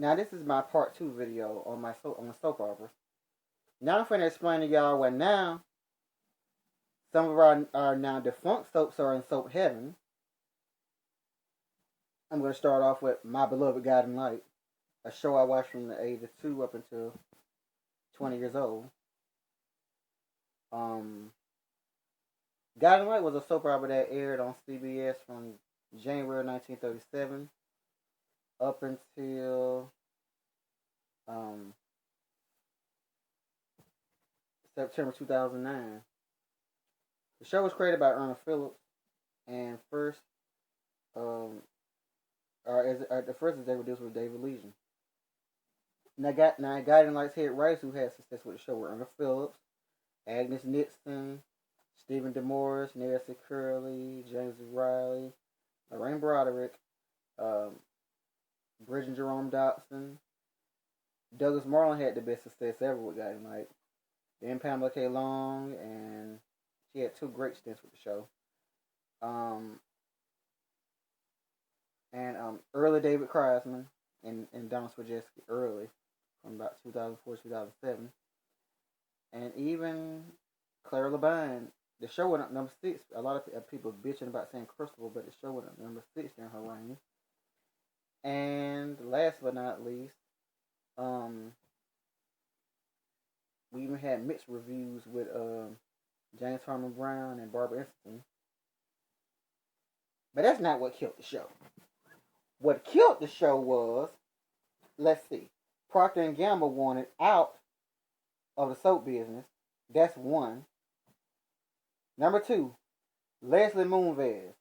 Now this is my part 2 video on the soap operas. Now I'm finna explain to y'all what now some of our now defunct soaps are in soap heaven. I'm gonna start off with My Beloved Guiding Light, a show I watched from the age of 2 up until 20 years old. Guiding Light was a soap opera that aired on CBS from January 1937 up until September 2009. The show was created by Erna Phillips, and the first executive producer was David Legion. Now, Guiding Light's head writers who had success with the show were Erna Phillips, Agnes Nixon, Stephen DeMorris, Nancy Curley, James Riley, Lorraine Broderick, Bridget Jerome Dobson. Douglas Marland had the best success ever with Guiding Light. Then Pamela K. Long, and she had 2 great stints with the show. Early David Kreisman and Don Swajewski early, from about 2004 to 2007. And even Clara Labine. The show went up number 6. A lot of people bitching about saying Crystal, but the show went up number 6 during her reign. And last but not least, we even had mixed reviews with James Harmon Brown and Barbara Emerson. But that's not what killed the show. What killed the show was, let's see, Procter & Gamble wanted out of the soap business. That's one. Number 2, Leslie Moonves.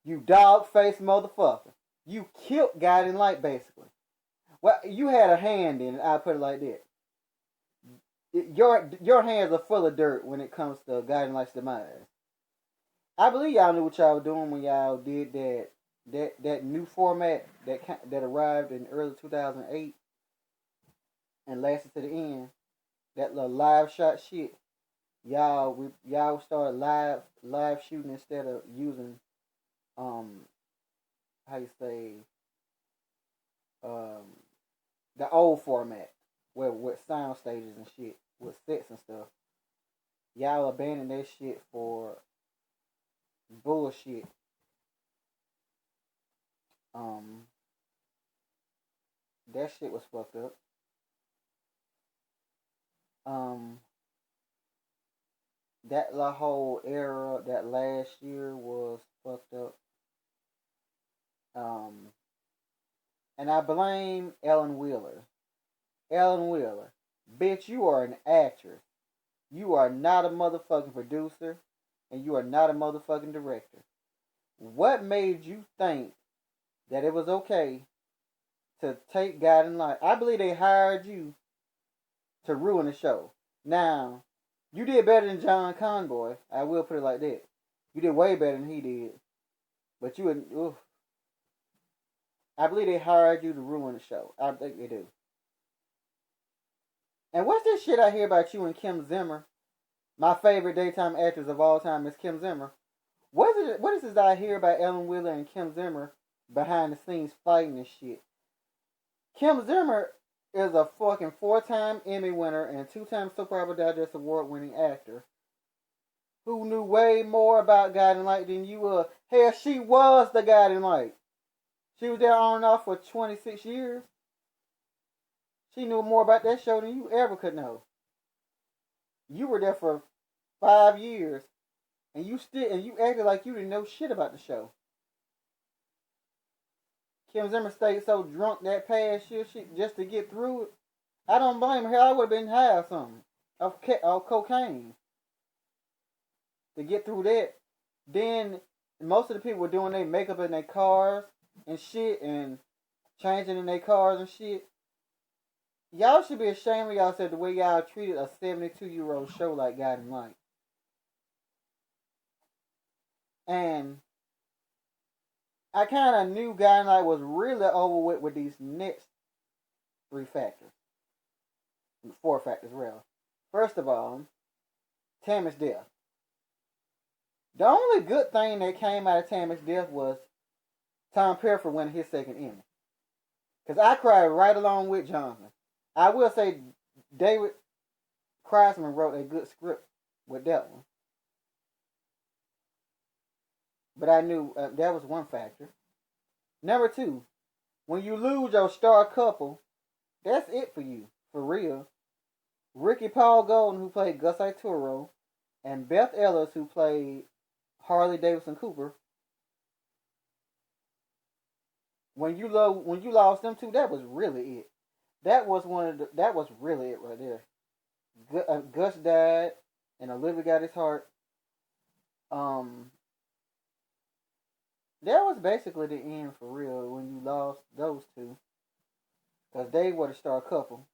You dog-faced motherfucker. You killed Guiding Light, basically. Well, you had a hand in it, I'll put it like that. Your hands are full of dirt when it comes to Guiding Light's demise. I believe y'all knew what y'all were doing when y'all did that new format that arrived in early 2008 and lasted to the end. That little live shot shit. Y'all started live shooting instead of using the old format with sound stages and shit, with sets and stuff. Y'all abandoned that shit for bullshit. That shit was fucked up. That whole era, that last year was fucked up. And I blame Ellen Wheeler. Ellen Wheeler, bitch, you are an actress. You are not a motherfucking producer, and you are not a motherfucking director. What made you think that it was okay to take Guiding Light? I believe they hired you to ruin the show. Now, you did better than John Conboy. I will put it like that. You did way better than he did. But you would, oof. I believe they hired you to ruin the show. I think they do. And what's this shit I hear about you and Kim Zimmer? My favorite daytime actress of all time is Kim Zimmer. What is this I hear about Ellen Wheeler and Kim Zimmer behind the scenes fighting and shit? Kim Zimmer is a fucking 4-time Emmy winner and 2-time Soap Opera Digest Award winning actor who knew way more about Guiding Light than you were. Hell, she was the Guiding Light. She was there on and off for 26 years. She knew more about that show than you ever could know. You were there for 5 years, and you acted like you didn't know shit about the show. Kim Zimmer stayed so drunk that past year just to get through it. I don't blame her. I would have been high or something of cocaine to get through that. Then most of the people were doing their makeup in their cars and shit, and changing in their cars and shit. Y'all should be ashamed of yourself the way y'all treated a 72-year-old show like Guiding Light. And I kind of knew Guiding Light was really over with these next 3 factors. 4 factors, rather. First of all, Tammy's death. The only good thing that came out of Tammy's death was Tom Pelfrey winning his 2nd Emmy. Because I cried right along with Jonathan. I will say David Kreisman wrote a good script with that one. But I knew that was one factor. Number two, when you lose your star couple, that's it for you, for real. Ricky Paul Golden, who played Gus Arturo, and Beth Ellis, who played Harley Davidson Cooper. When you lost them two, that was really it. That was really it right there. Gus died, and Olivia got his heart. That was basically the end for real when you lost those two, because they were the star couple.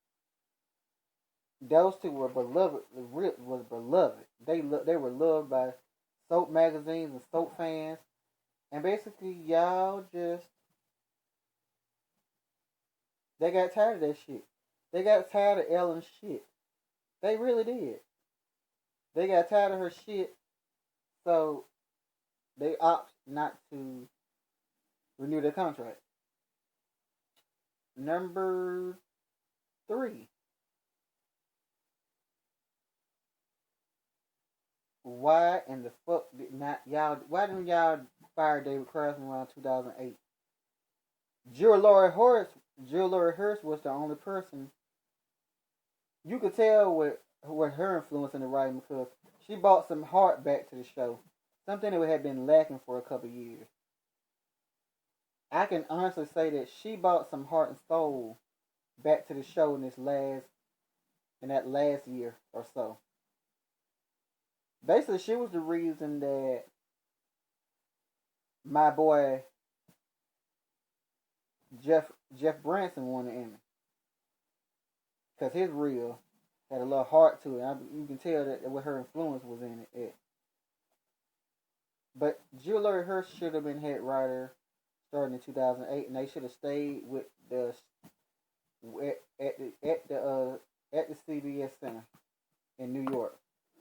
Those two were beloved. Was beloved. They were loved by soap magazines and soap fans, and basically y'all just they got tired of that shit. They got tired of Ellen's shit. They really did. They got tired of her shit, so they opt not to renew their contract. Number 3. Why in the fuck did not y'all? Why didn't y'all fire David Kreisman around 2008? Jill Laurie Hurst was the only person you could tell what her influence in the writing, because she brought some heart back to the show, something that had been lacking for a couple years. I can honestly say that she brought some heart and soul back to the show in that last year or so. Basically, she was the reason that my boy Jeff Branson won the Emmy, because his reel had a little heart to it. You can tell that what her influence was in it. But Jill Laurie Hurst should have been head writer starting in 2008, and they should have stayed with at the CBS Center in New York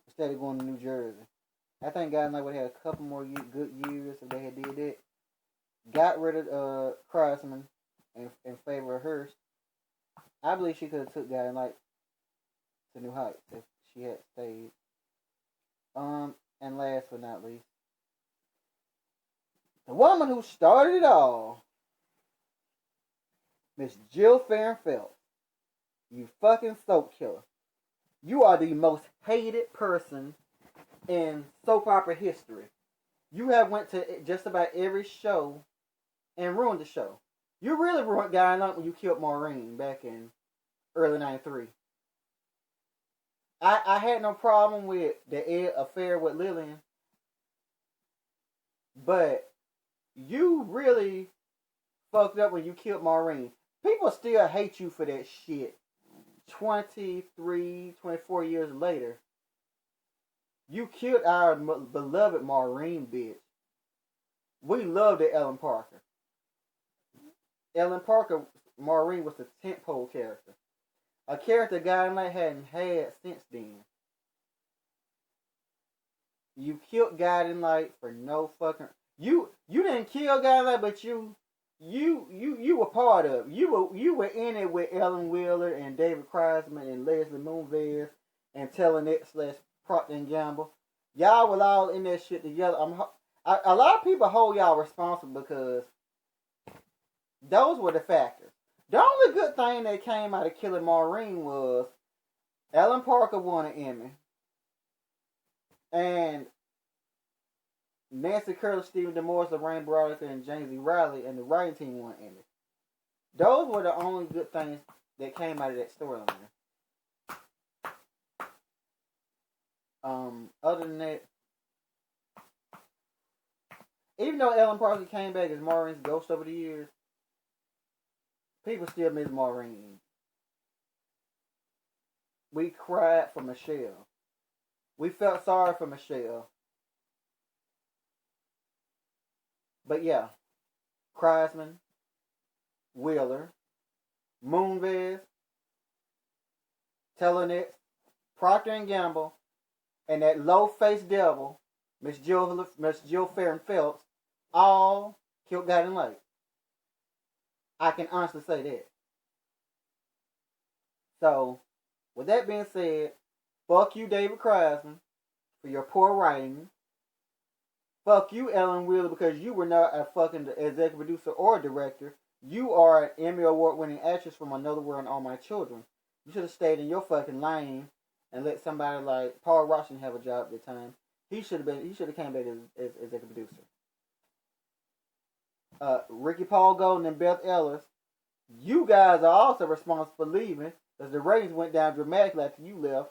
instead of going to New Jersey. I think guys like would have had a couple more good years if they had did that. Got rid of Kreisman in favor of Hurst. I believe she could have took guys like to new heights if she had stayed. And last but not least, the woman who started it all, Miss Jill Farren-Phelps. You fucking soap killer. You are the most hated person in soap opera history. You have went to just about every show and ruined the show. You really ruined Guy Night when you killed Maureen back in early '93. I had no problem with the affair with Lillian, but you really fucked up when you killed Maureen. People still hate you for that shit. 23, 24 years later, you killed our beloved Maureen, bitch. We loved the Ellen Parker. Ellen Parker, Maureen, was the tentpole character. A character Guy and Light hadn't had since then. You killed Guy and Light for no fucking... You didn't kill Guy and Light, but you were part of it. You were in it with Ellen Wheeler and David Kreisman and Leslie Moonves and Telenet / Procter & Gamble. Y'all were all in that shit together. A lot of people hold y'all responsible because those were the factors. The only good thing that came out of killing Maureen was Ellen Parker won an Emmy, and Nancy Curtis, Stephen DeMorris, Lorraine Brodica, and James E. Riley and the writing team won an Emmy. Those were the only good things that came out of that storyline. Other than that, even though Ellen Parker came back as Maureen's ghost over the years, people still miss Maureen. We cried for Michelle. We felt sorry for Michelle. But yeah, Kreisman, Wheeler, Moonves, Telenet, Procter & Gamble, and that low-faced devil, Miss Jill Farren-Phelps, all killed God in Light. I can honestly say that. So, with that being said, fuck you, David Krasman, for your poor writing. Fuck you, Ellen Wheeler, because you were not a fucking executive producer or director. You are an Emmy Award winning actress from Another World and All My Children. You should have stayed in your fucking lane and let somebody like Paul Washington have a job at the time. He should have came back as executive producer. Ricky Paul Golden and Beth Ellis, you guys are also responsible for leaving because the ratings went down dramatically after you left.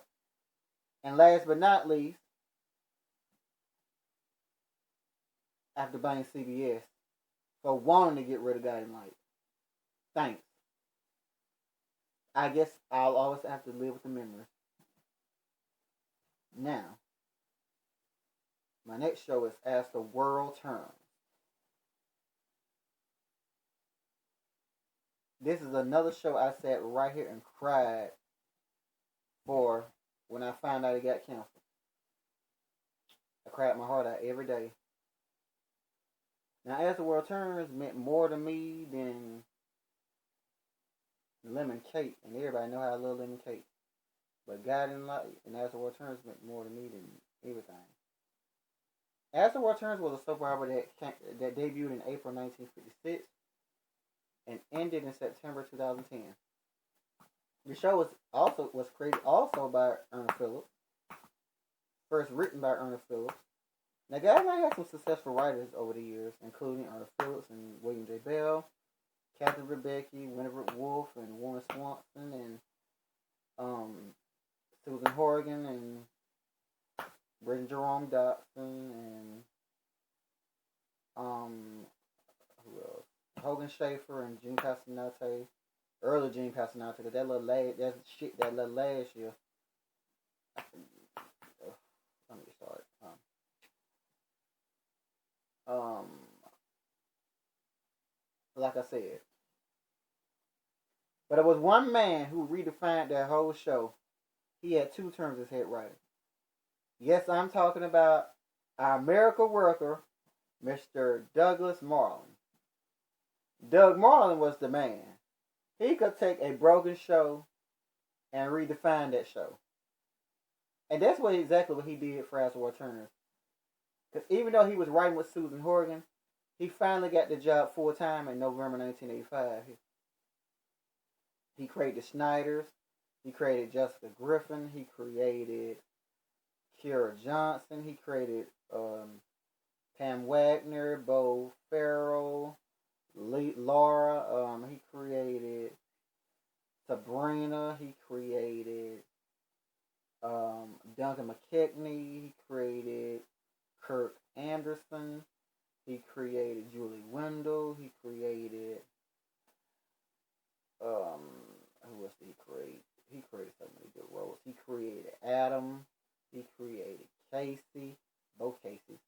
And last but not least, after buying CBS for wanting to get rid of Guiding Light. Thanks. I guess I'll always have to live with the memory. Now, my next show is As the World Turns. This is another show I sat right here and cried for when I found out it got canceled. I cried my heart out every day. Now, As the World Turns meant more to me than lemon cake, and everybody know how I love lemon cake. But Guiding Light and As the World Turns meant more to me than everything. As the World Turns was a soap opera that debuted in April 1956 and ended in September 2010. The show was created also by Ernest Phillips. First written by Ernest Phillips. Now, Guiding Light had some successful writers over the years, including Ernest Phillips and William J. Bell, Catherine Rebecki, Winifred Wolfe, and Warren Swanson, and Susan Horgan, and Brendan Jerome Dotson, and who else? Hogan Schaefer and Gene Passanante. Early Gene Passanante, because that little last year. Let me start. Like I said. But it was one man who redefined that whole show. He had two terms as head writer. Yes, I'm talking about our miracle worker, Mr. Douglas Marland. Doug Marland was the man. He could take a broken show and redefine that show. And that's exactly what he did for As the World Turns. Because even though he was writing with Susan Horgan, he finally got the job full time in November 1985. He created Snyders. He created Jessica Griffin. He created Kira Johnson. He created Pam Wagner, Bo Farrell, Laura. He created Sabrina. He created Duncan McKechnie. He created Kirk Anderson. He created Julie Wendell. He created who else did he create? He created so many good roles. He created Adam. He created Casey. Both Caseys.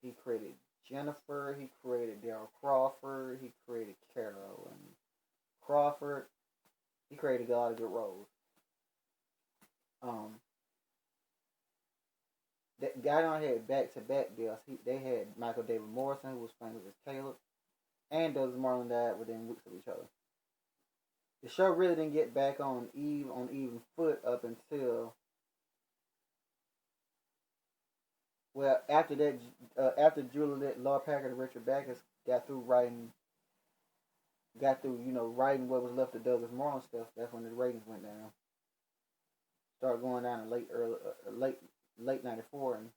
He created Jennifer. He created Daryl Crawford. He created Carolyn Crawford. He created a lot of good roles. That guy on had back-to-back deals. They had Michael David Morrison, who was famous as Caleb, and Douglas Marland died within weeks of each other. The show really didn't get back on even foot up until after that. After Juliet Laura Packard and Richard Backus got through writing what was left of Douglas Marland stuff. That's when the ratings went down. Started going down in late '94, and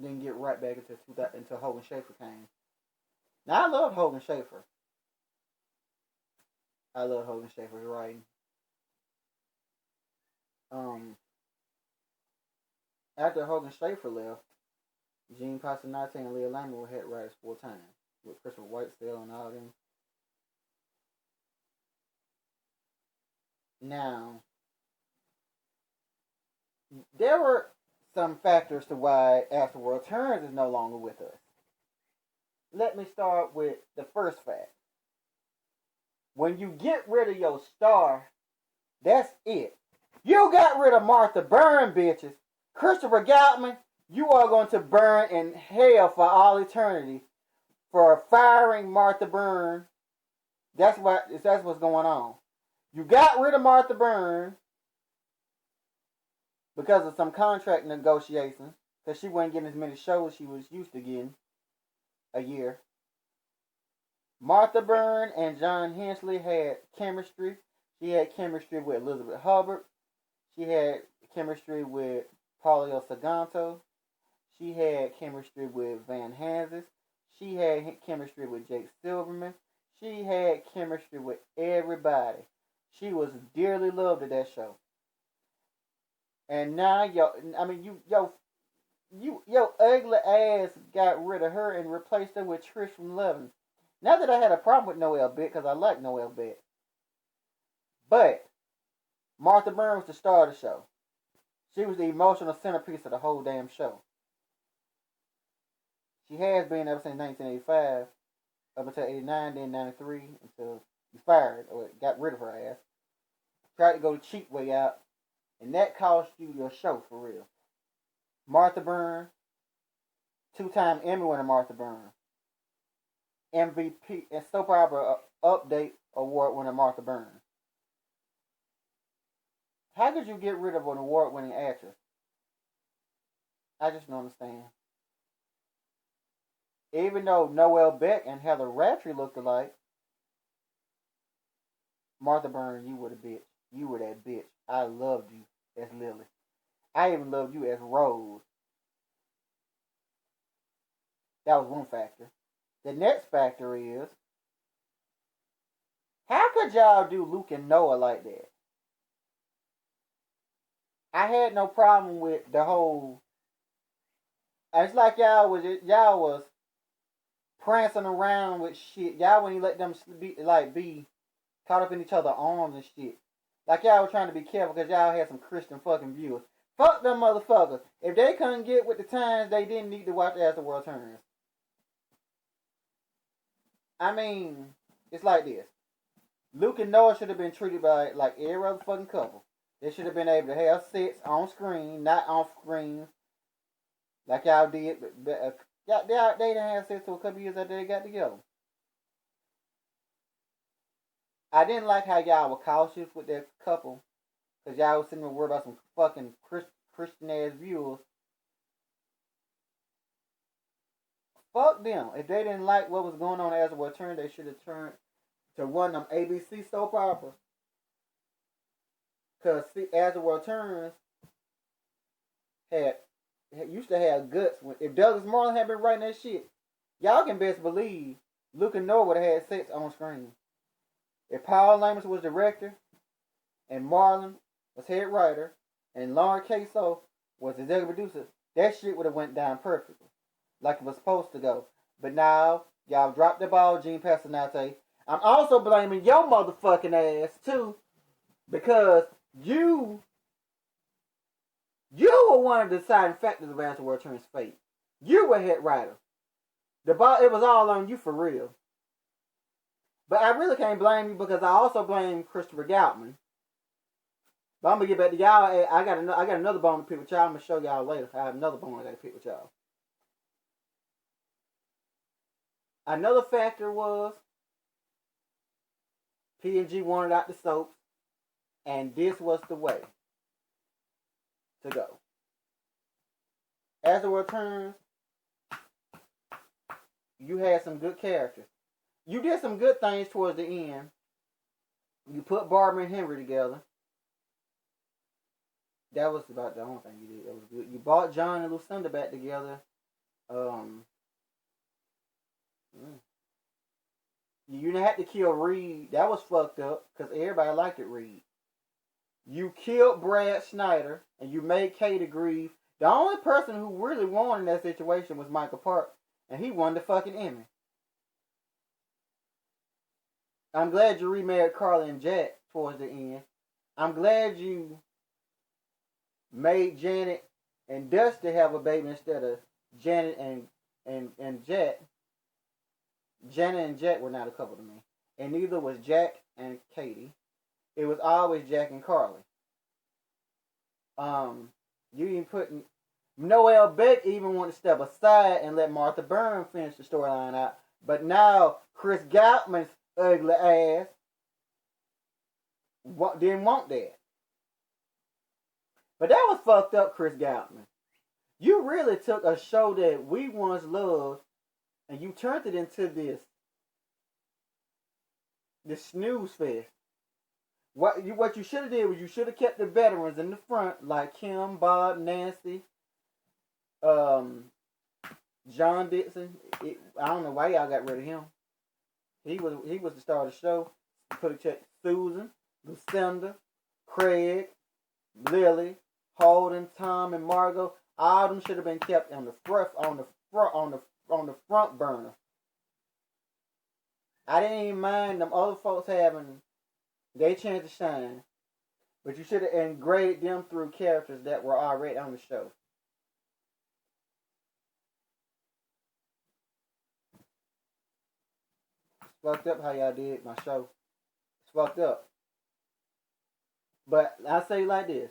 didn't get right back until Hogan Schaefer came. Now I love Hogan Schaefer. I love Hogan Schaefer's writing. After Hogan Schaefer left, Gene Passanante and Leah Lambert were head writers full time, with Christopher Whitesell and all them. Now, there were some factors to why As the World Turns is no longer with us. Let me start with the first fact. When you get rid of your star, that's it. You got rid of Martha Byrne, bitches. Christopher Goutman, you are going to burn in hell for all eternity for firing Martha Byrne That's what's going on. You got rid of Martha Byrne because of some contract negotiations, because she wasn't getting as many shows she was used to getting a year. Martha Byrne and John Hensley had chemistry. She had chemistry with Elizabeth Hubbard. She had chemistry with Paulo Saganto. She had chemistry with Van Hanses. She had chemistry with Jake Silverman. She had chemistry with everybody. She was dearly loved at that show. And now, your ugly ass got rid of her and replaced her with Trish from Levin. Not that I had a problem with Noelle Beck, because I like Noelle Beck. But Martha Byrne was the star of the show. She was the emotional centerpiece of the whole damn show. She has been ever since 1985, up until 89, then 93, until you fired or got rid of her ass. Tried to go the cheap way out, and that cost you your show for real. Martha Byrne, 2-time Emmy winner Martha Byrne. MVP and Soap Opera Update Award winner Martha Byrne. How could you get rid of an award-winning actress? I just don't understand. Even though Noelle Beck and Heather Rattree looked alike, Martha Byrne, you were the bitch. You were that bitch. I loved you as Lily. I even loved you as Rose. That was one factor. The next factor is, how could y'all do Luke and Noah like that? I had no problem with the whole. It's like y'all was prancing around with shit. Y'all wouldn't let them be caught up in each other's arms and shit. Like y'all were trying to be careful because y'all had some Christian fucking viewers. Fuck them motherfuckers. If they couldn't get with the times, they didn't need to watch As the World Turns. I mean, it's like this. Luke and Noah should have been treated like every other fucking couple. They should have been able to have sex on screen, not off screen, like y'all did. But they didn't have sex till a couple years after they got together. I didn't like how y'all were cautious with that couple, because y'all was sitting there worried about some fucking Christian ass viewers. Fuck them. If they didn't like what was going on as a return, they should have turned to one of them ABC soap operas. Because As the World Turns used to have guts. If Douglas Marlin had been writing that shit, y'all can best believe Luke and Noah would have had sex on screen. If Paul Lamus was director, and Marlon was head writer, and Lauren Queso was executive producer, that shit would have went down perfectly, like it was supposed to go. But now, y'all dropped the ball, Gene Passanante. I'm also blaming your motherfucking ass, too, because you were one of the deciding factors of As the World Turns fate. You were head writer. It was all on you for real. But I really can't blame you because I also blame Christopher Goutman. But I'm gonna get back to y'all. I got another bone to pick with y'all. I'm gonna show y'all later. I have another bone I gotta pick with y'all. Another factor was P&G wanted out the soaps, and this was the way to go. As the World Turns, you had some good characters. You did some good things towards the end. You put Barbara and Henry together. That was about the only thing you did. That was good. You brought John and Lucinda back together. You didn't have to kill Reed. That was fucked up because everybody liked it, Reed. You killed Brad Schneider and you made Katie grieve. The only person who really won in that situation was Michael Park, and he won the fucking Emmy. I'm glad you remarried Carly and Jack towards the end. I'm glad you made Janet and Dusty have a baby instead of Janet and Jack. Janet and Jack were not a couple to me. And neither was Jack and Katie. It was always Jack and Carly. You even put Noelle Beck even wanted to step aside and let Martha Byrne finish the storyline out. But now Chris Goutman's ugly ass. Didn't want that. But that was fucked up, Chris Goutman. You really took a show that we once loved and you turned it into this snooze fest. What you should have did was you should have kept the veterans in the front, like Kim, Bob, Nancy, John Dixon. I don't know why y'all got rid of him. He was the star of the show. Could have checked Susan, Lucinda, Craig, Lily, Holden, Tom, and Margot. All of them should have been kept on the front burner. I didn't even mind them other folks having their chance to shine, but you should have engraved them through characters that were already on the show. It's fucked up how y'all did my show. It's fucked up. But I say like this,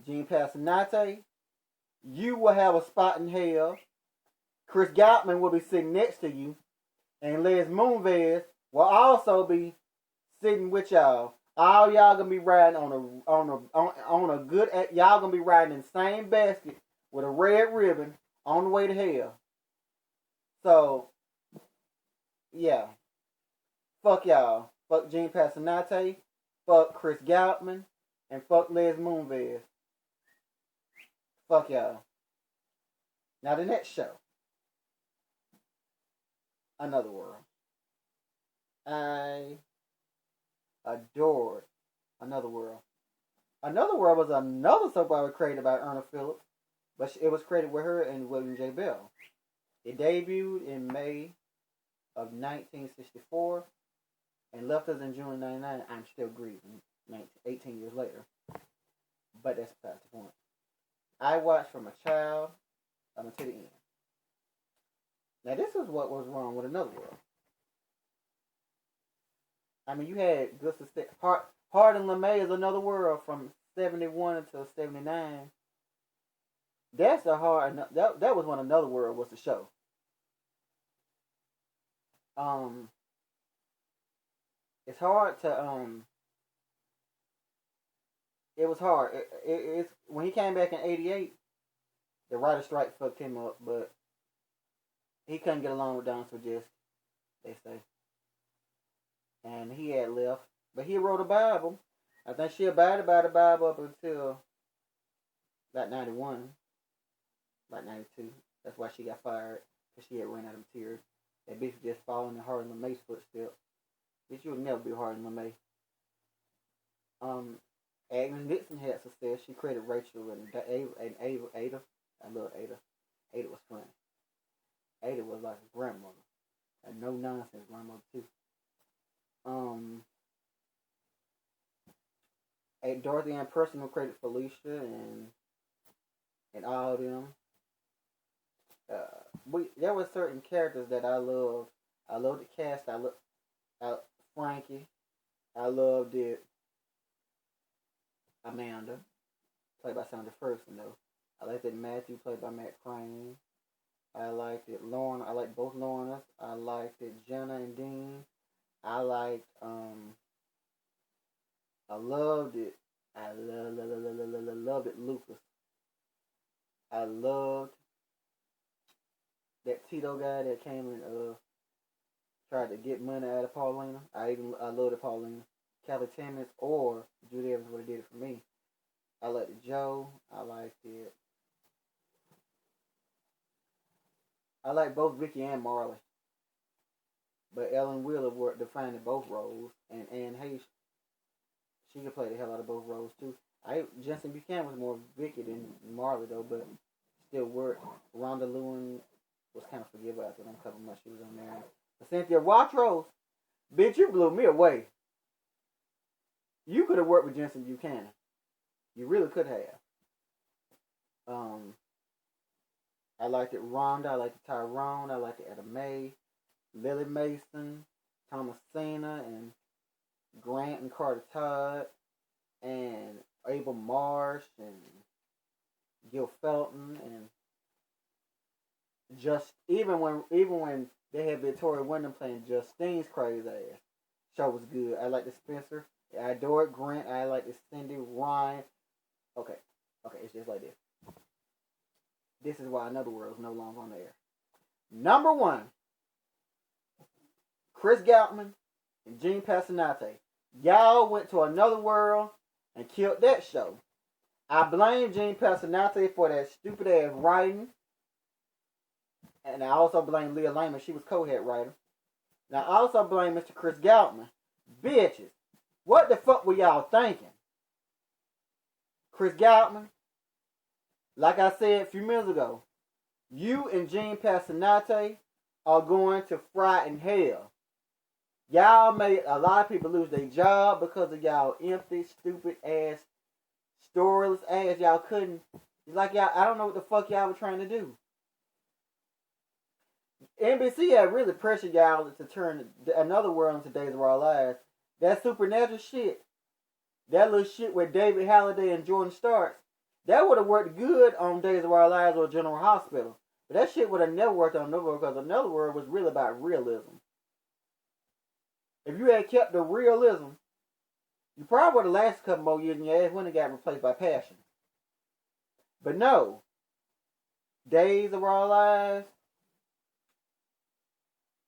Gene Passanante, you will have a spot in hell. Chris Goutman will be sitting next to you, and Les Moonves will also be sitting with y'all. All y'all gonna be riding on a good. Y'all gonna be riding in the same basket with a red ribbon on the way to hell. So, yeah, fuck y'all. Fuck Gene Passanante. Fuck Chris Goutman, and fuck Les Moonves. Fuck y'all. Now the next show, Another World. I adored Another World. Another World was another soap opera created by Erna Phillips, but it was created with her and William J. Bell. It debuted in May of 1964 and left us in June of 1999. I'm still grieving 18 years later. But that's past the point. I watched from a child until the end. Now this is what was wrong with Another World. I mean, you had good Hard and LeMay is Another World from 71 until 79. That's a hard. That was when Another World was the show. It's hard to It was hard. It's when he came back in '88. The writer strike fucked him up, but he couldn't get along with Don Swajewski, they say. And he had left. But he wrote a Bible. I think she abided by the Bible up until about 91. About 92. That's why she got fired. Because she had run out of material. That bitch just following in Harlan LeMay's footsteps. Bitch, you'll never be Harlan LeMay. Agnes Nixon had success. She created Rachel and Ada. I love Ada. Ada was funny. Ada was like a grandmother. A no-nonsense grandmother, too. Dorothy Ann Percival created Felicia and all of them. There were certain characters that I loved. I loved the cast. I loved Frankie. I loved it. Amanda, played by Sandra Ferguson, though. I liked it Matthew, played by Matt Crane. I liked it Lorna. I liked both Lornas. I liked it Jenna and Dean. I liked, I loved it. I loved it Lucas. I loved that Tito guy that came and tried to get money out of Paulina. I loved it Paulina. Kelly Timmons or Judy Evans would have did it for me. I liked it Joe. I liked it. I like both Vicky and Marley. But Ellen Wheeler were defining both roles. And Anne Hayes, she could play the hell out of both roles too. Jensen Buchanan was more Vicky than Marley though, but still worked. Rhonda Lewin was kind of forgivable after them couple months she was on there. But Cynthia Watros, bitch, you blew me away. You could have worked with Jensen Buchanan. You really could have. I liked it Rhonda. I liked it Tyrone. I liked it Etta Mae, Lily Mason, Thomasina, and Grant and Carter Todd, and Abel Marsh, and Gil Felton, and just even when they had Victoria Wyndham playing Justine's crazy ass. show was good. I like the Spencer. I adore Grant. I like the Cindy Ryan. Okay, it's just like this. This is why Another World is no longer on the air. Number 1, Chris Galtman and Gene Passanante. Y'all went to Another World and killed that show. I blame Gene Passanante for that stupid ass writing. And I also blame Leah Lehman. She was co-head writer. Now I also blame Mr. Chris Galtman. Bitches, what the fuck were y'all thinking? Chris Galtman, like I said a few minutes ago, you and Gene Passanante are going to fry in hell. Y'all made a lot of people lose their job because of y'all empty, stupid ass, storyless ass. Y'all couldn't. It's like y'all, I don't know what the fuck y'all were trying to do. NBC had really pressured y'all to turn Another World into Days of Our Lives. That supernatural shit, that little shit with David Halliday and Jordan Starks, that would have worked good on Days of Our Lives or General Hospital. But that shit would have never worked on Another World because Another World was really about realism. If you had kept the realism, you probably would have lasted a couple more years and your ass wouldn't have got replaced by Passion. But no. Days of Our Lives,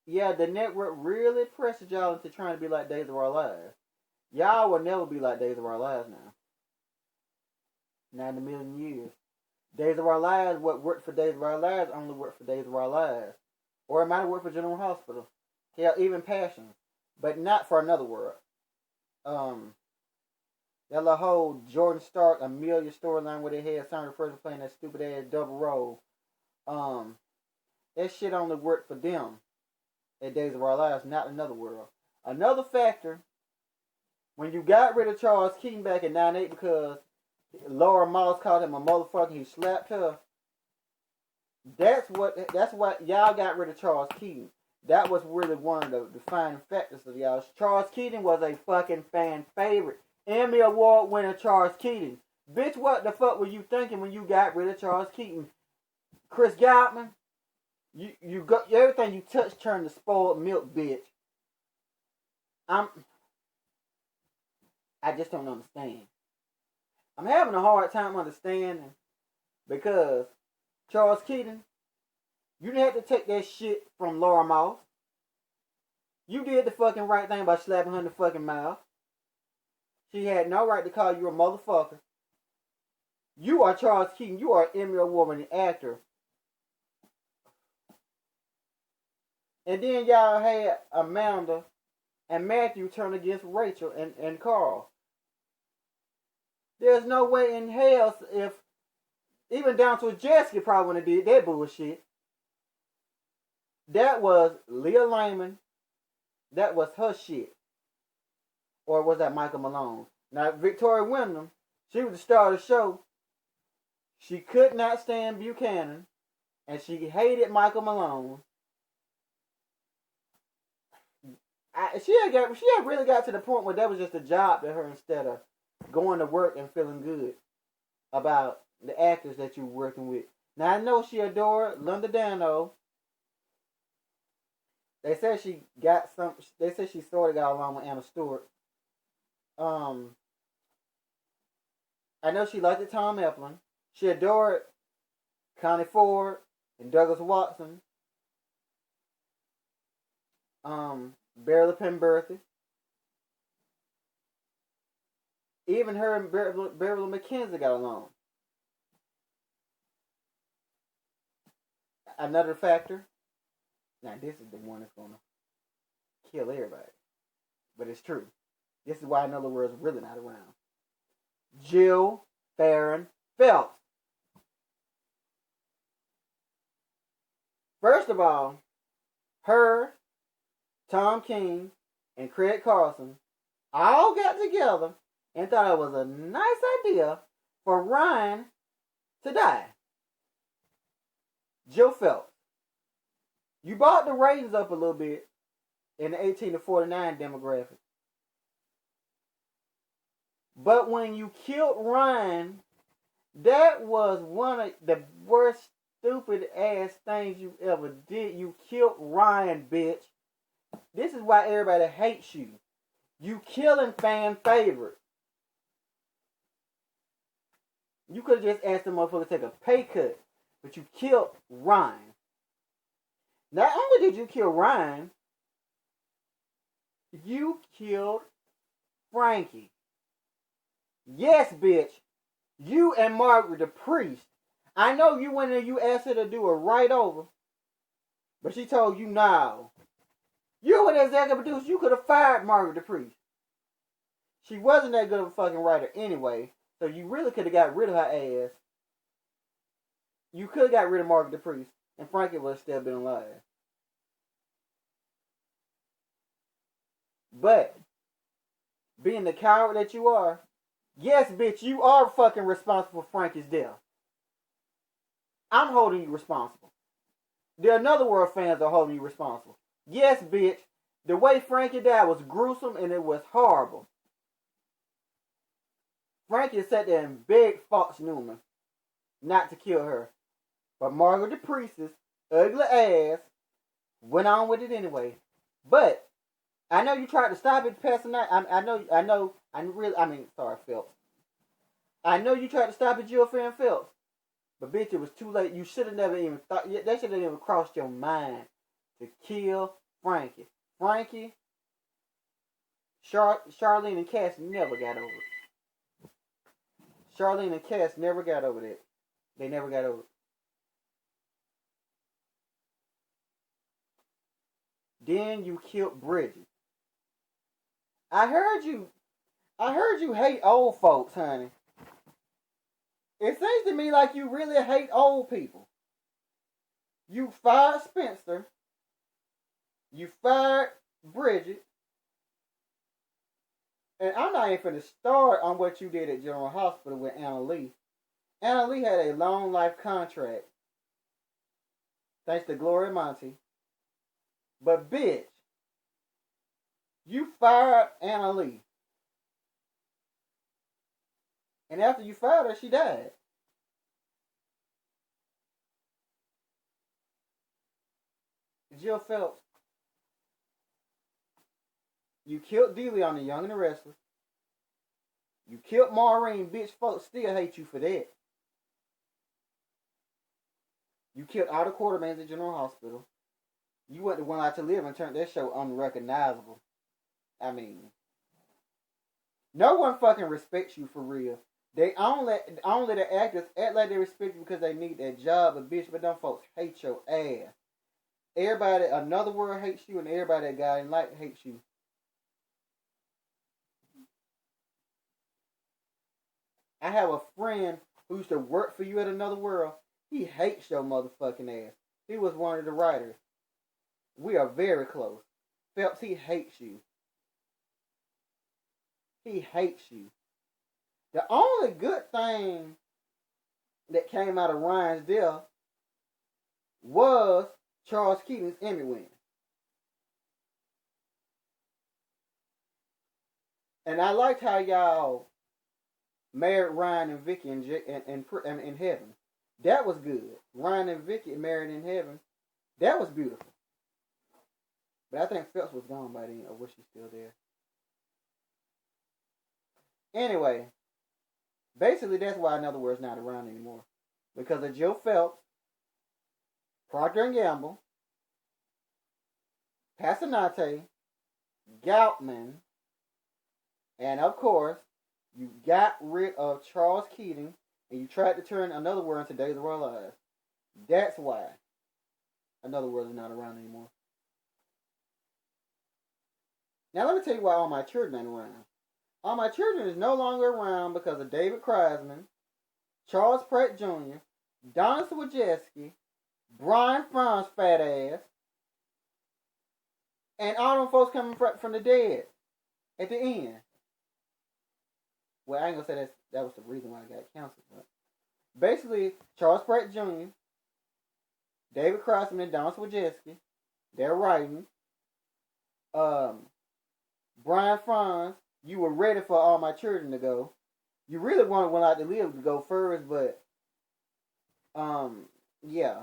yeah, the network really pressured y'all into trying to be like Days of Our Lives. Y'all will never be like Days of Our Lives now. Not in a million years. Days of Our Lives, what worked for Days of Our Lives only worked for Days of Our Lives. Or it might have worked for General Hospital. Hell, even Passion. But not for Another World. That little whole Jordan Stark, Amelia storyline where they had Sandra Ferguson playing that stupid ass double role. That shit only worked for them at Days of Our Lives, not Another World. Another factor, when you got rid of Charles Keaton back in 98 because Laura Moss called him a motherfucker, he slapped her. That's why y'all got rid of Charles Keaton. That was really one of the defining factors of y'all. Charles Keaton was a fucking fan favorite. Emmy Award winner Charles Keaton. Bitch, what the fuck were you thinking when you got rid of Charles Keaton? Chris Galtman, you got everything you touch turned to spoiled milk, bitch. I just don't understand. I'm having a hard time understanding because Charles Keaton, you didn't have to take that shit from Laura Moss. You did the fucking right thing by slapping her in the fucking mouth. She had no right to call you a motherfucker. You are Charles Keaton. You are an Emmy Award-winning actor. And then y'all had Amanda and Matthew turn against Rachel and Carl. There's no way in hell if, even down to Jessica probably wouldn't have did that bullshit. That was Leah Lehman. That was her shit. Or was that Michael Malone? Now, Victoria Wyndham, she was the star of the show. She could not stand Buchanan. And she hated Michael Malone. She had really got to the point where that was just a job to her instead of going to work and feeling good about the actors that you're working with. Now, I know she adored Linda Dano. They said she sort of got along with Anna Stewart. I know she liked Tom Eplin. She adored Connie Ford and Douglas Watson. Beverly Penberthy. Even her and Beverly McKenzie got along. Another factor. Now this is the one that's gonna kill everybody. But it's true. This is why Another World's really not around. Jill Farron Phelps. First of all, her, Tom King, and Craig Carlson all got together and thought it was a nice idea for Ryan to die. Jill Phelps. You brought the ratings up a little bit in the 18 to 49 demographic. But when you killed Ryan, that was one of the worst stupid ass things you ever did. You killed Ryan, bitch. This is why everybody hates you. You killing fan favorites. You could have just asked the motherfucker to take a pay cut, but you killed Ryan. Not only did you kill Ryan, you killed Frankie. Yes, bitch. You and Margaret the priest. I know you went in and you asked her to do a write over, but she told you no. You were the executive producer. You could have fired Margaret the priest. She wasn't that good of a fucking writer anyway, so you really could have got rid of her ass. You could have got rid of Margaret the priest, and Frankie would have still been alive. But, being the coward that you are, yes, bitch, you are fucking responsible for Frankie's death. I'm holding you responsible. The Another World fans are holding you responsible. Yes, bitch, the way Frankie died was gruesome and it was horrible. Frankie sat there and begged Fox Newman not to kill her. But Margaret the priestess, ugly ass, went on with it anyway. But I know you tried to stop it past the night. Sorry, Phelps. I know you tried to stop it, Jill Fan Phelps. But bitch, it was too late. You should have never even thought. That should have never crossed your mind to kill Frankie. Frankie, Charlene and Cass never got over it. Charlene and Cass never got over that. They never got over it. Then you killed Bridget. I heard you hate old folks, honey. It seems to me like you really hate old people. You fired Spencer. You fired Bridget. And I'm not even going to start on what you did at General Hospital with Anna Lee. Anna Lee had a long life contract. Thanks to Gloria Monty. But bitch, you fired Anna Lee. And after you fired her, she died. Jill Phelps, you killed Dealey on The Young and the Restless. You killed Maureen, bitch. Folks still hate you for that. You killed all the quartermans at General Hospital. You went to One Life to Live and turned that show unrecognizable. I mean, no one fucking respects you for real. They only the actors act like they respect you because they need that job, but bitch, but them folks hate your ass. Everybody, Another World hates you, and everybody that got in light hates you. I have a friend who used to work for you at Another World. He hates your motherfucking ass. He was one of the writers. We are very close. Phelps, he hates you. He hates you. The only good thing that came out of Ryan's death was Charles Keaton's Emmy win. And I liked how y'all married Ryan and Vicky in heaven. That was good. Ryan and Vicky married in heaven. That was beautiful. But I think Phelps was gone by then, or was she still there? Anyway, basically that's why Another World's not around anymore. Because of Jill Phelps, Procter & Gamble, Passanante, Goutman, and of course, you got rid of Charles Keating and you tried to turn Another World into Days of Our Lives. That's why Another World is not around anymore. Now let me tell you why All My Children ain't around. All My Children is no longer around because of David Kreisman, Charles Pratt Jr., Donna Swajewski, Brian Franz fat ass, and all them folks coming from the dead at the end. Well, I ain't gonna say that was the reason why I got canceled. But basically, Charles Pratt Jr., David Kreisman, and Donna Swajewski, they're writing. Brian Franz, you were ready for All My Children to go. You really wanted One Life to Live to go first, but yeah.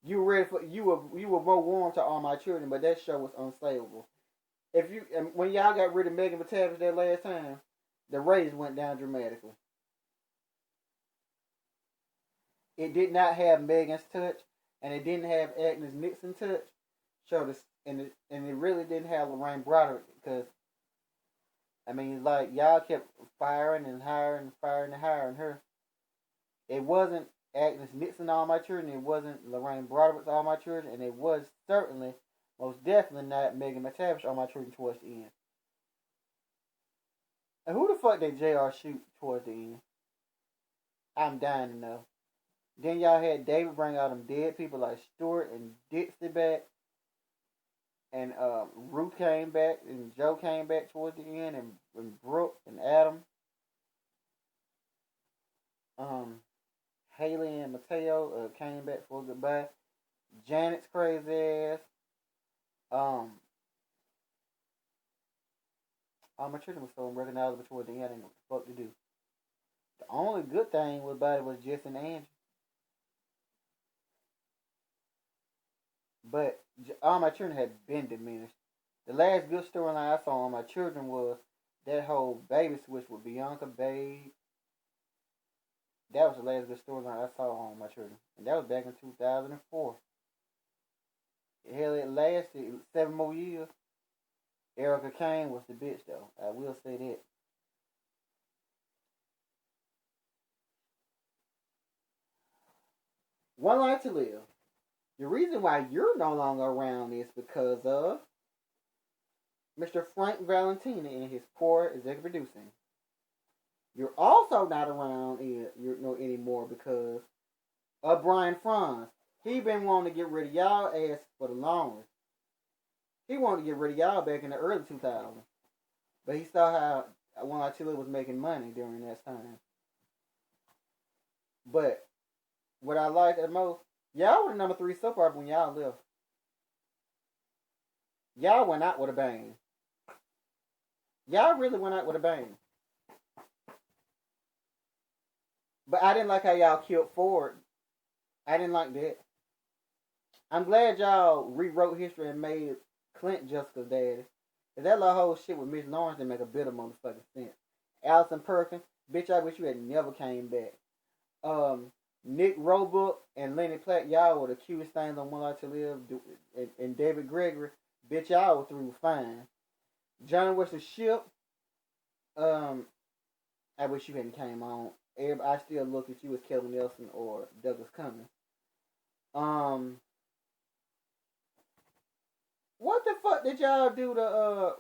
You were ready for you were more warm to All My Children, but that show was unsaleable. If you when y'all got rid of Megan McTavish that last time, the ratings went down dramatically. It did not have Megan's touch, and it didn't have Agnes Nixon touch. So this and it really didn't have Lorraine Broderick because I mean, like y'all kept firing and hiring and firing and hiring her. It wasn't Agnes Nixon All My Children. It wasn't Lorraine Broderick's All My Children, and it was certainly, most definitely not Megan McTavish All My Children towards the end. And who the fuck did JR shoot towards the end? I'm dying to know. Then y'all had David bring out them dead people like Stewart and Dixie back. And Ruth came back, and Joe came back towards the end, and Brooke and Adam. Haley and Mateo came back for goodbye. Janet's crazy ass. All my children was so unrecognizable toward the end. I didn't know what the fuck to do. The only good thing about it was Jess and Angie. But All My Children had been diminished. The last good storyline I saw on My Children was that whole baby switch with Bianca Babe. That was the last good storyline I saw on My Children. And that was back in 2004. Hell, it lasted 7 more years. Erica Kane was the bitch, though. I will say that. One Life to Live. The reason why you're no longer around is because of Mr. Frank Valentina and his poor executive producing. You're also not around anymore because of Brian Franz. He been wanting to get rid of y'all ass for the longest. He wanted to get rid of y'all back in the early 2000s. But he saw how One Life to Live was making money during that time. But what I liked the most, y'all were the number 3 soap opera when y'all left. Y'all went out with a bang. Y'all really went out with a bang. But I didn't like how y'all killed Ford. I didn't like that. I'm glad y'all rewrote history and made Clint Jessica's daddy. Cause that little whole shit with Miss Lawrence didn't make a bit of motherfucking sense. Allison Perkins, bitch, I wish you had never came back. Nick Roebuck and Lenny Platt, y'all were the cutest things on One Life to Live. And David Gregory, bitch, y'all were through fine. John Wesley Shipp, I wish you hadn't came on. I still look at you as Kelvin Nelson or Douglas Cummings. What the fuck did y'all do to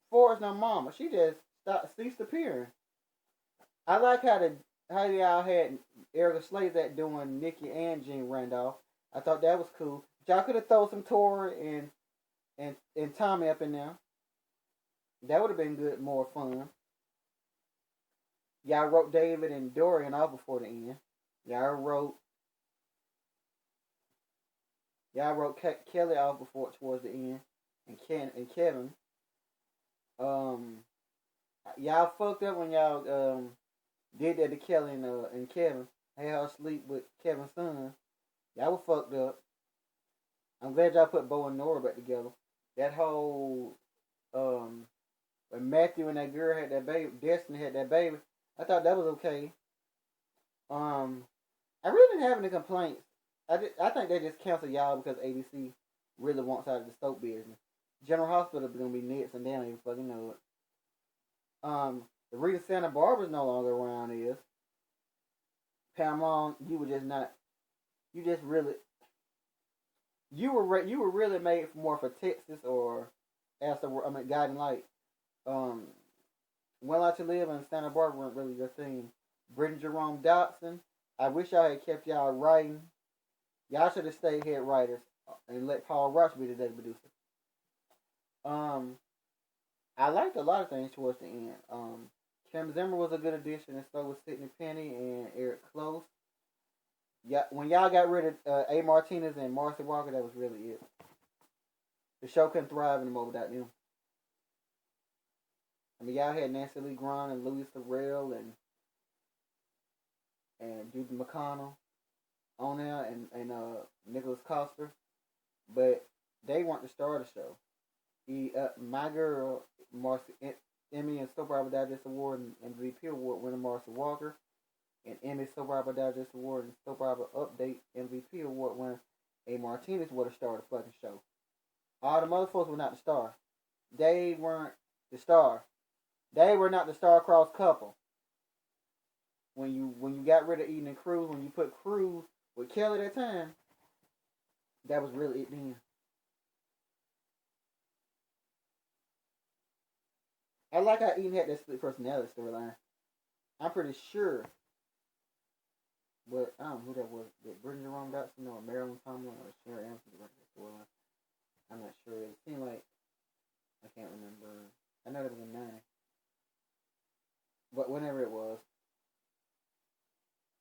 Forrest and Mama? She just ceased appearing. I like how y'all had Erica Slazak doing Nikki and Gene Randolph. I thought that was cool. Y'all could have thrown some Tori and Tommy up in there. That would have been good, more fun. Y'all wrote David and Dorian off before the end. Y'all wrote Kelly off before towards the end, and Kevin. Y'all fucked up when y'all did that to Kelly and Kevin. Had her sleep with Kevin's son. Y'all were fucked up. I'm glad y'all put Bo and Nora back together. That whole when Matthew and that girl had that baby, Destiny had that baby. I thought that was okay. I really didn't have any complaints. I think they just canceled y'all because ABC really wants out of the soap business. General Hospital is gonna be next, and they don't even fucking know it. The Rita Santa Barbara's no longer around. Is Pam Long? You were just not. You just really. You were really made more for Texas or Guiding Light. One Life to Live and Santa Barbara weren't really your thing. Brittany Jerome Dotson. I wish y'all had kept y'all writing. Y'all should have stayed head writers and let Paul Roach be the day producer. I liked a lot of things towards the end. Kim Zimmer was a good addition, and so was Sidney Penny and Eric Close. Yeah, when y'all got rid of A. Martinez and Marcy Walker, that was really it. The show couldn't thrive anymore without them. I mean, y'all had Nancy Lee Grahn and Louis Theroux and Judy McConnell on there and Nicholas Coster, but they weren't the star of the show. My girl, Marcy, Emmy and Soap Opera Digest Award and MVP Award winner Marcy Walker, and Emmy Soap Opera Digest Award and Soap Opera Update MVP Award winner A. Martinez would have starred the fucking show. All the mother folks were not the star. They weren't the star. They were not the star-crossed couple. When you got rid of Eden and Cruz, when you put Cruz with Kelly that time, that was really it then. I like how Eden had that split personality storyline. I'm pretty sure, but I don't know who that was. Did Brittany Jerome Dotson or Marilyn Tomlin or Sherry Anderson directed that storyline? I'm not sure. It seemed like I can't remember. I know it was in '90, but whenever it was,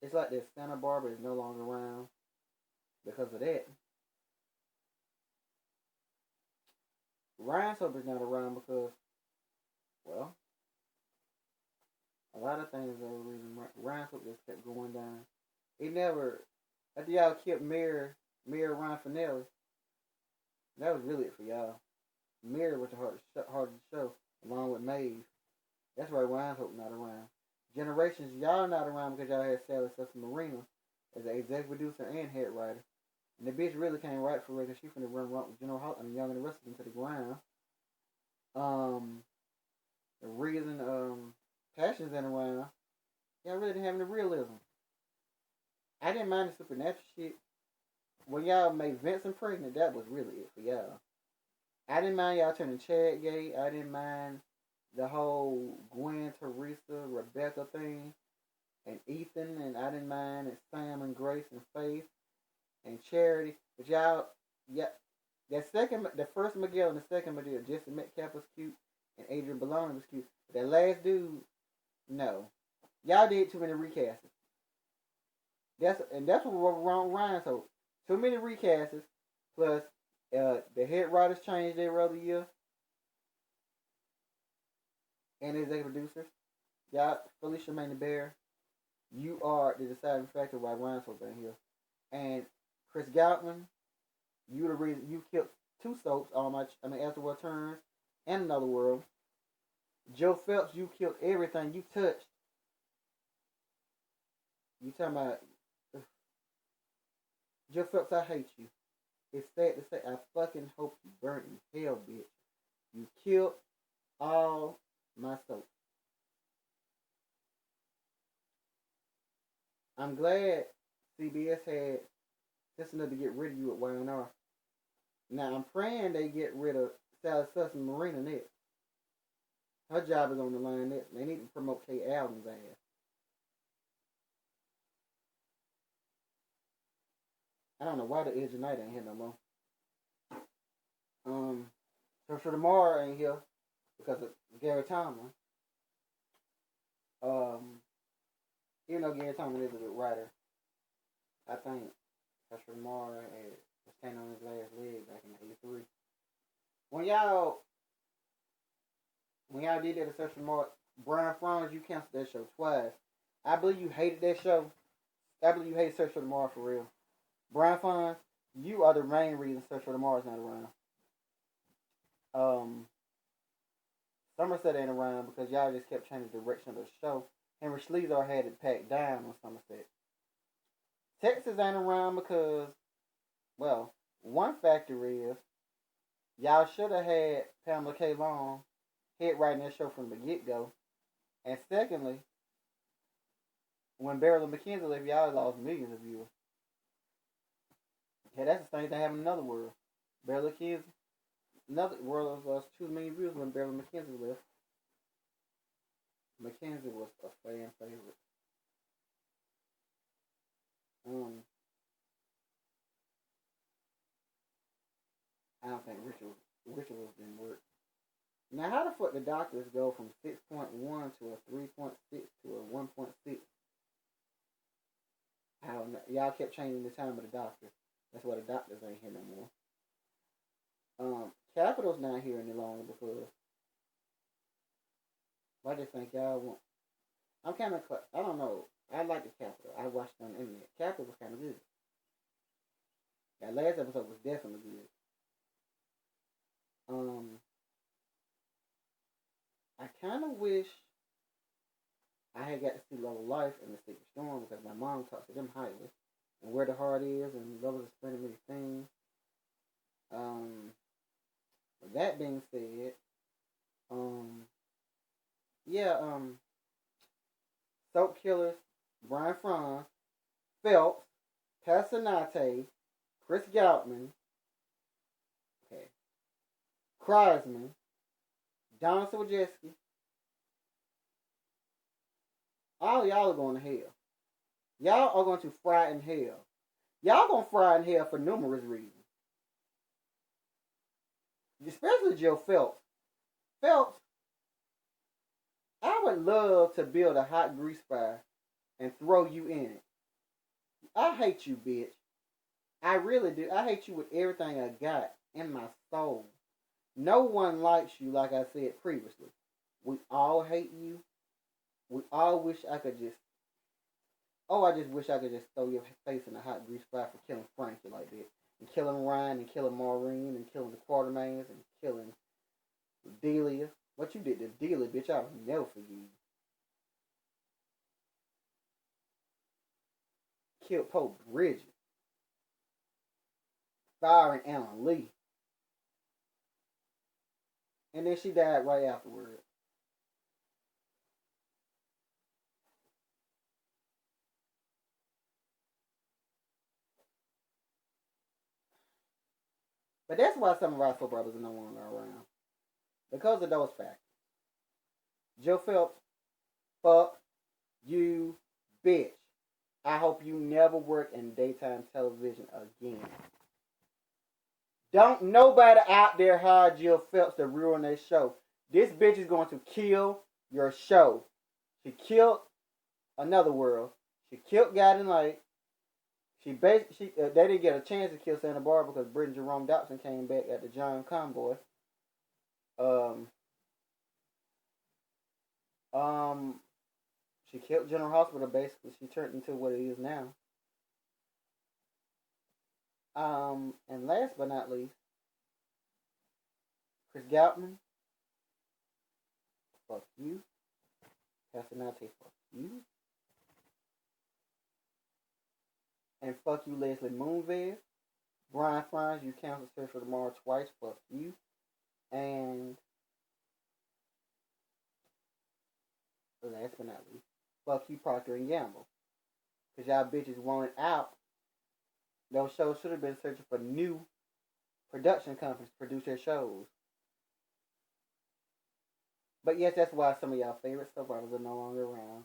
it's like this. Santa Barbara is no longer around because of that. Ryan Soap is not around because, well, a lot of things are the reason Ryan Soap just kept going down. He never, after y'all kept Mayor Ryan Finelli, that was really it for y'all. Mirror was the hardest show, along with Maeve. That's why Ryan Soap not around. Generations, y'all not around because y'all had Sally Sussman Marina as the executive producer and head writer. And the bitch really can't write for her because she finna run with General Holt and Young and the rest of them to the ground. The reason Passions ain't around, y'all really didn't have any realism. I didn't mind the supernatural shit. When y'all made Vincent pregnant, that was really it for y'all. I didn't mind y'all turning Chad gay. I didn't mind the whole Gwen, Teresa, Rebecca thing, and Ethan, and I didn't mind and Sam and Grace and Faith and Charity. But y'all, yeah, the first Miguel and the second Miguel, Jesse Metcalf was cute, and Adrian Bologna was cute. But that last dude, no, y'all did too many recasts. That's what was wrong with Ryan. So too many recasts, plus the head writers changed every other year, and the executive producers. Y'all, Felicia Manny Bear, you are the deciding factor why Ryan's was in here. And Chris Goutman, you the reason you killed two soaps, As the World Turns and Another World. Joe Phelps, you killed everything you touched. You talking about Joe Phelps, I hate you. It's sad to say, I fucking hope you burn in hell, bitch. You killed all my soaps. I'm glad CBS had just enough to get rid of you at YNR. Now I'm praying they get rid of Sally Sussman Marina next. Her job is on the line next. They need to promote Kay Alden's ass. I don't know why the Edge of Night ain't here no more. So tomorrow ain't here because of Gary Tomlin. Even though Gary Tomlin is a good writer, I think Joshua Lamar was standing on his last leg back in '83. When y'all did that to Joshua Lamar, Brian Frons, you canceled that show twice. I believe you hated that show. I believe you hated Joshua Lamar for real. Brian Frons, you are the main reason Joshua Lamar is not around. Somerset ain't around because y'all just kept changing the direction of the show. Henry Schlesinger had it packed down on Somerset. Texas ain't around because, well, one factor is y'all should have had Pamela K. Long head writing that show from the get-go. And secondly, when Beryl McKenzie left, y'all lost millions of viewers. Yeah, that's the same thing happened in Another World. Beryl McKenzie, Another World lost 2 million views when Beryl McKenzie left. McKenzie was a fan favorite. I don't think Rituals didn't work. Now, how the fuck the doctors go from 6.1 to a 3.6 to a 1.6? I don't know. Y'all kept changing the time of the doctors. That's why the doctors ain't here no more. Capitol's not here any longer because I just think y'all want. I'm kind of. I don't know. I like the Capitol. I watched it on the internet. Capitol was kind of good. That last episode was definitely good. I kind of wish I had got to see Love of Life and The Secret Storm because my mom talks to them highly. And Where the Heart Is and Love is a Splendid Many Things. With that being said, yeah, Soap Killers, Brian Franz, Phelps, Passanante, Chris Goutman, okay, Kreisman, Don Silverjeski, all y'all are going to hell. Y'all are going to fry in hell. Y'all gonna fry in hell for numerous reasons. Especially Joe Phelps. Phelps, I would love to build a hot grease fire and throw you in it. I hate you, bitch. I really do. I hate you with everything I got in my soul. No one likes you, like I said previously. We all hate you. We all wish I could just. Oh, I just wish I could just throw your face in a hot grease fire for killing Frankie like that. And killing Ryan, and killing Maureen, and killing the Quartermains, and killing Delia. What you did to Delia, bitch, I will never forgive you. Killed Pope Bridget. Firing Alan Lee. And then she died right afterwards. But that's why some of our soap brothers are no longer around. Because of those factors. Joe Phelps, fuck you, bitch. I hope you never work in daytime television again. Don't nobody out there hire Jill Phelps to ruin their show. This bitch is going to kill your show. She killed Another World. She killed Guiding Light. They didn't get a chance to kill Santa Barbara because Brittany Jerome Dobson came back at the John Convoy. She killed General Hospital. Basically, she turned into what it is now. And last but not least, Chris Goutman. Fuck you. Passanante, fuck you. And fuck you, Leslie Moonves. Brian Franz, you canceled Search for Tomorrow twice. Fuck you. And last but not least, fuck you, Procter and Gamble. Because y'all bitches wanted out. Those shows should have been searching for new production companies to produce their shows. But yes, that's why some of y'all favorite soap operas are no longer around.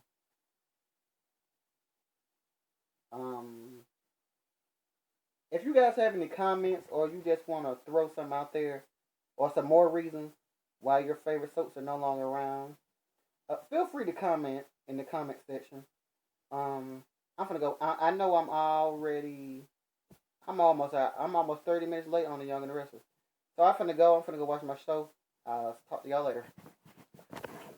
If you guys have any comments or you just want to throw some out there or some more reasons why your favorite soaps are no longer around, feel free to comment in the comment section. I'm gonna go. I know I'm almost out. I'm almost 30 minutes late on The Young and the Restless. So I'm finna go watch my show. Talk to y'all later.